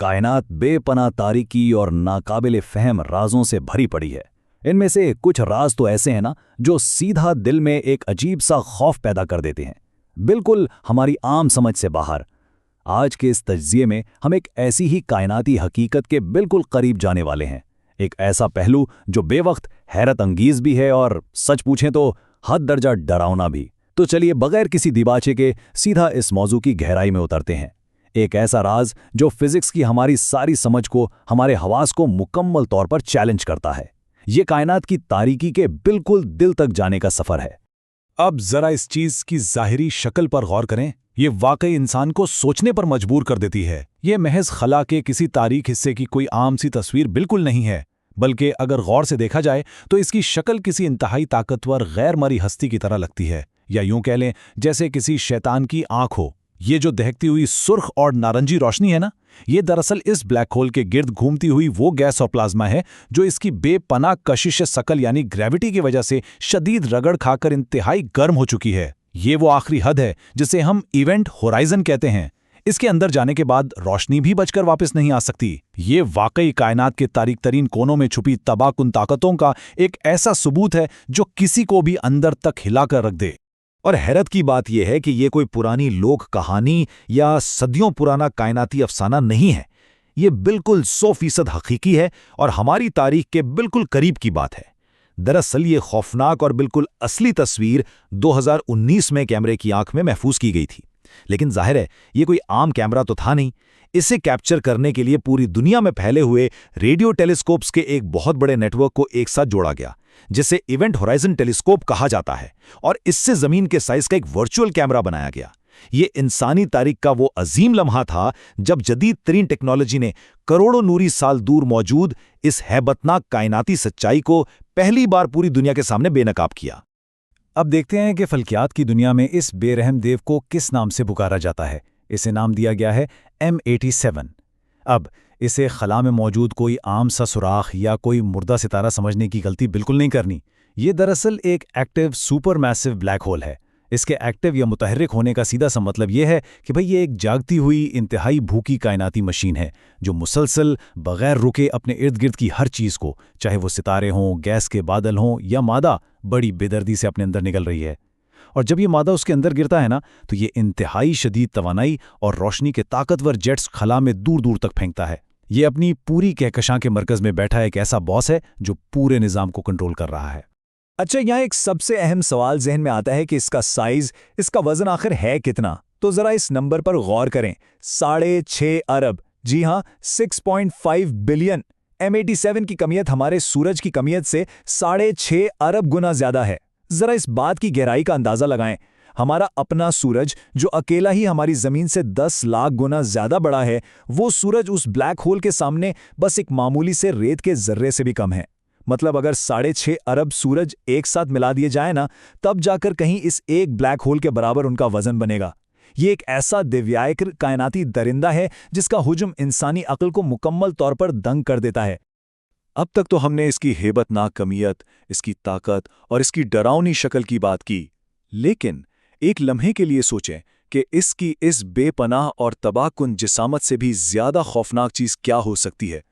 कायनात बेपनाह तारीकी और नाकाबिले फहम राजों से भरी पड़ी है। इनमें से कुछ राज तो ऐसे हैं ना जो सीधा दिल में एक अजीब सा खौफ पैदा कर देते हैं, बिल्कुल हमारी आम समझ से बाहर। आज के इस तज्जिये में हम एक ऐसी ही कायनाती हकीकत के बिल्कुल करीब जाने वाले हैं, एक ऐसा पहलू जो बेवक्त हैरत अंगीज भी है और सच पूछें तो हद दर्जा डरावना भी। तो चलिए बगैर किसी दिबाचे के सीधा इस मौजू की गहराई में उतरते हैं। एक ऐसा राज जो फिजिक्स की हमारी सारी समझ को, हमारे हवास को मुकम्मल तौर पर चैलेंज करता है। ये कायनात की तारीकी के बिल्कुल दिल तक जाने का सफर है। अब जरा इस चीज की जाहिरी शक्ल पर गौर करें। ये वाकई इंसान को सोचने पर मजबूर कर देती है। ये महज खला के किसी तारीख हिस्से की कोई आम सी तस्वीर बिल्कुल नहीं है, बल्कि अगर गौर से देखा जाए तो इसकी शक्ल किसी इंतहाई ताकतवर गैर मरी हस्ती की तरह लगती है, या यूं कह लें जैसे किसी शैतान की आंख हो। ये जो दहकती हुई सुर्ख और नारंगी रोशनी है ना, ये दरअसल इस ब्लैक होल के गिर्द घूमती हुई वो गैस और प्लाज्मा है जो इसकी बेपनाह कशिश शकल यानी ग्रेविटी की वजह से शदीद रगड़ खाकर इंतहाई गर्म हो चुकी है। ये वो आखिरी हद है जिसे हम इवेंट होराइजन कहते हैं। इसके अंदर जाने के बाद रोशनी भी बचकर वापस नहीं आ सकती। ये वाकई कायनात के तारीक तरीन कोनों में छुपी तबाहकुन ताकतों का एक ऐसा सबूत है जो किसी को भी अंदर तक हिलाकर रख दे। और हैरत की बात यह है कि ये कोई पुरानी लोक कहानी या सदियों पुराना कायनाती अफसाना नहीं है। ये बिल्कुल 100% हकीकी है और हमारी तारीख के बिल्कुल करीब की बात है। दरअसल ये खौफनाक और बिल्कुल असली तस्वीर 2019 में कैमरे की आंख में महफूज की गई थी। लेकिन जाहिर है ये कोई आम कैमरा तो था नहीं। इसे कैप्चर करने के लिए पूरी दुनिया में फैले हुए रेडियो टेलीस्कोप्स के एक बहुत बड़े नेटवर्क को एक साथ जोड़ा गया, जिसे इवेंट होराइजन टेलीस्कोप कहा जाता है, और इससे जमीन के साइज का एक वर्चुअल कैमरा बनाया गया। ये इंसानी तारीख का वो अजीम लम्हा था जब जदीद तरीन टेक्नोलॉजी ने करोड़ों नूरी साल दूर मौजूद इस हैबतनाक कायनाती सच्चाई को पहली बार पूरी दुनिया के सामने बेनकाब किया। अब देखते हैं कि फल्कियात की दुनिया में इस बेरहम देव को किस नाम से पुकारा जाता है। इसे नाम दिया गया है M87। अब इसे खला में मौजूद कोई आम सा सुराख या कोई मुर्दा सितारा समझने की गलती बिल्कुल नहीं करनी। ये दरअसल एक active super massive black hole है। इसके एक्टिव या मुतहर्रिक होने का सीधा सा मतलब यह है कि भाई ये एक जागती हुई इंतहाई भूखी कायनाती मशीन है जो मुसलसल बगैर रुके अपने इर्द गिर्द की हर चीज़ को, चाहे वो सितारे हों, गैस के बादल हों या मादा, बड़ी बेदर्दी से अपने अंदर निकल रही है। और जब ये मादा उसके अंदर गिरता है ना, तो ये इंतहाई शदीद तवानाई और रोशनी के ताकतवर जेट्स खला में दूर दूर तक फेंकता है। ये अपनी पूरी कहकशां के मरकज़ में बैठा एक ऐसा बॉस है जो पूरे निज़ाम को कंट्रोल कर रहा है। अच्छा, यहाँ एक सबसे अहम सवाल जहन में आता है कि इसका साइज, इसका वजन आखिर है कितना। तो जरा इस नंबर पर गौर करें, 6.5 अरब, जी हाँ 6.5 बिलियन। M87 की कमियत हमारे सूरज की कमियत से 6.5 अरब गुना ज्यादा है। जरा इस बात की गहराई का अंदाजा लगाएं। हमारा अपना सूरज जो अकेला ही हमारी जमीन से 10 लाख गुना ज्यादा बड़ा है, वो सूरज उस ब्लैक होल के सामने बस एक मामूली से रेत के जर्रे से भी कम है। मतलब अगर 6.5 अरब सूरज एक साथ मिला दिए जाए ना, तब जाकर कहीं इस एक ब्लैक होल के बराबर उनका वजन बनेगा। ये एक ऐसा दिव्यायकर कायनाती दरिंदा है जिसका हुजुम इंसानी अक्ल को मुकम्मल तौर पर दंग कर देता है। अब तक तो हमने इसकी हेबतनाक कमियत, इसकी ताकत और इसकी डरावनी शक्ल की बात की, लेकिन एक लम्हे के लिए सोचें कि इसकी इस बेपनाह और तबाहकुन जिसामत से भी ज्यादा खौफनाक चीज़ क्या हो सकती है।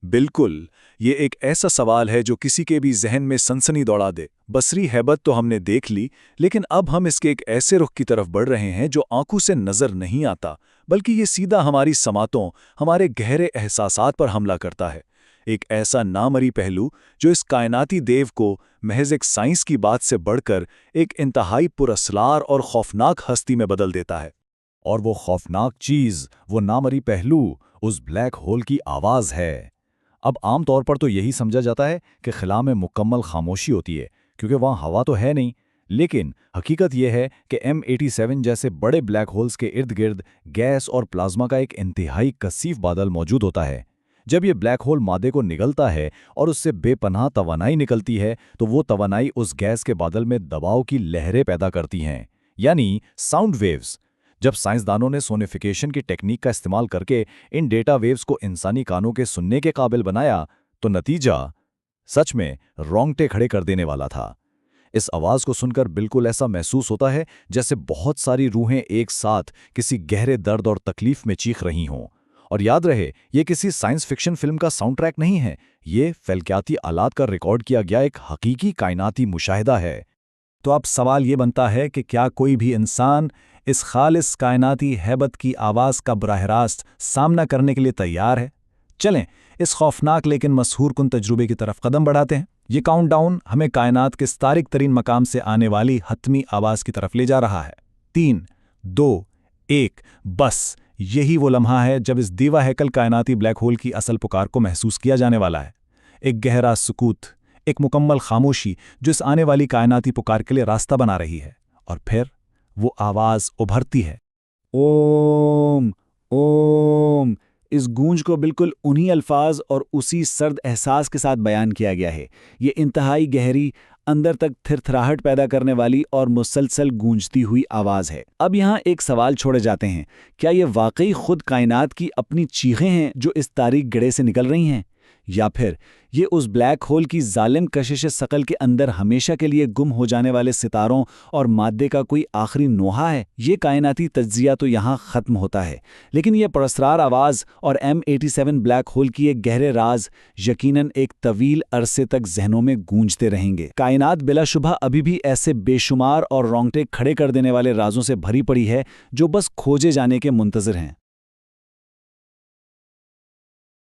बिल्कुल, ये एक ऐसा सवाल है जो किसी के भी जहन में सनसनी दौड़ा दे। बसरी हैबत तो हमने देख ली, लेकिन अब हम इसके एक ऐसे रुख की तरफ बढ़ रहे हैं जो आंखों से नजर नहीं आता, बल्कि ये सीधा हमारी समातों, हमारे गहरे एहसासात पर हमला करता है। एक ऐसा नामरी पहलू जो इस कायनाती देव को महज एक साइंस की बात से बढ़कर एक इंतहाई पुरअसरार और खौफनाक हस्ती में बदल देता है। और वो खौफनाक चीज़, वो नामरी पहलू, उस ब्लैक होल की आवाज़ है। अब आम तौर पर तो यही समझा जाता है कि खला में मुकम्मल खामोशी होती है क्योंकि वहाँ हवा तो है नहीं, लेकिन हकीकत यह है कि M87 जैसे बड़े ब्लैक होल्स के इर्द गिर्द गैस और प्लाज्मा का एक इंतहाई कसीफ बादल मौजूद होता है। जब ये ब्लैक होल मादे को निगलता है और उससे बेपनाह तवानाई निकलती है, तो वो तवानाई उस गैस के बादल में दबाव की लहरें पैदा करती हैं, यानी साउंड वेव्स। जब साइंसदानों ने सोनिफिकेशन की टेक्निक का इस्तेमाल करके इन डेटा वेव्स को इंसानी कानों के सुनने के काबिल बनाया, तो नतीजा सच में रोंगटे खड़े कर देने वाला था। इस आवाज़ को सुनकर बिल्कुल ऐसा महसूस होता है जैसे बहुत सारी रूहें एक साथ किसी गहरे दर्द और तकलीफ में चीख रही हों। और याद रहे, ये किसी साइंस फिक्शन फिल्म का साउंड ट्रैक नहीं है, ये फलकियाती आलात का रिकॉर्ड किया गया एक हकीकी कायनाती मुशाहिदा है। तो अब सवाल ये बनता है कि क्या कोई भी इंसान इस खालिस कायनाती हैबत की आवाज़ का बराह रास्त सामना करने के लिए तैयार है? चलें इस खौफनाक लेकिन मशहूर कुन तजुर्बे की तरफ कदम बढ़ाते हैं। ये काउंटडाउन हमें कायनात के तारिक तरीन मकाम से आने वाली हतमी आवाज़ की तरफ ले जा रहा है। 3, 2, 1, बस यही वो लम्हा है जब इस दीवा हैकल कायनाती ब्लैक होल की असल पुकार को महसूस किया जाने वाला है। एक गहरा सुकूत, एक मुकम्मल खामोशी जो इस आने वाली कायनाती पुकार के लिए रास्ता बना रही है। और फिर वो आवाज़ उभरती है, ओम ओम। इस गूंज को बिल्कुल उन्हीं अल्फाज और उसी सर्द एहसास के साथ बयान किया गया है। ये इंतहाई गहरी, अंदर तक थिरथराहट पैदा करने वाली और मुसलसल गूंजती हुई आवाज़ है। अब यहाँ एक सवाल छोड़े जाते हैं, क्या ये वाकई खुद कायनात की अपनी चीखें हैं जो इस तारीक गड़े से निकल रही हैं, या फिर ये उस ब्लैक होल की जालिम कशिश सकल के अंदर हमेशा के लिए गुम हो जाने वाले सितारों और मादे का कोई आखिरी नोहा है? ये कायनाती तज्जिया तो यहाँ ख़त्म होता है, लेकिन ये पुरस्रार आवाज़ और M87 ब्लैक होल की एक गहरे राज यकीनन एक तवील अरसे तक जहनों में गूंजते रहेंगे। कायनात बिलाशुबह अभी भी ऐसे बेशुमार और रोंगटे खड़े कर देने वाले राजों से भरी पड़ी है जो बस खोजे जाने के मुंतज़िर हैं।